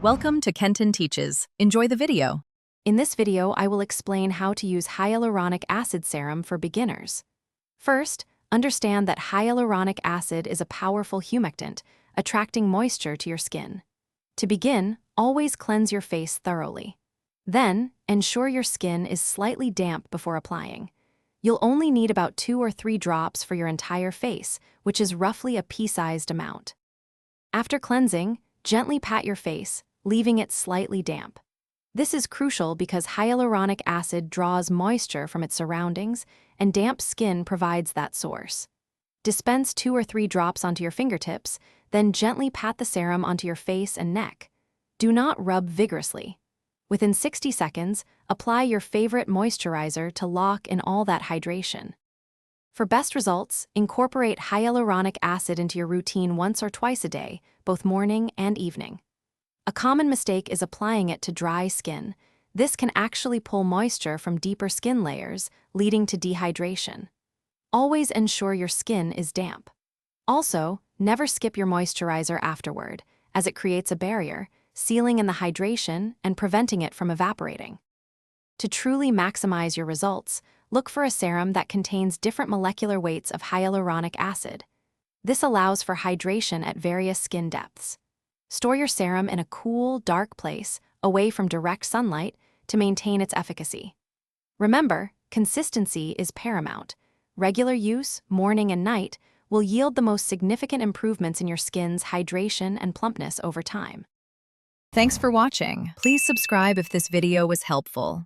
Welcome to Kenton Teaches. Enjoy the video. In this video, I will explain how to use hyaluronic acid serum for beginners. First, understand that hyaluronic acid is a powerful humectant, attracting moisture to your skin. To begin, always cleanse your face thoroughly. Then, ensure your skin is slightly damp before applying. You'll only need about 2 or 3 drops for your entire face, which is roughly a pea-sized amount. After cleansing, gently pat your face, leaving it slightly damp. This is crucial because hyaluronic acid draws moisture from its surroundings, and damp skin provides that source. Dispense 2 or 3 drops onto your fingertips, then gently pat the serum onto your face and neck. Do not rub vigorously. Within 60 seconds, apply your favorite moisturizer to lock in all that hydration. For best results, incorporate hyaluronic acid into your routine once or twice a day, both morning and evening. A common mistake is applying it to dry skin. This can actually pull moisture from deeper skin layers, leading to dehydration. Always ensure your skin is damp. Also, never skip your moisturizer afterward, as it creates a barrier, sealing in the hydration and preventing it from evaporating. To truly maximize your results, look for a serum that contains different molecular weights of hyaluronic acid. This allows for hydration at various skin depths. Store your serum in a cool, dark place, away from direct sunlight, to maintain its efficacy. Remember, consistency is paramount. Regular use, morning and night, will yield the most significant improvements in your skin's hydration and plumpness over time. Thanks for watching. Please subscribe if this video was helpful.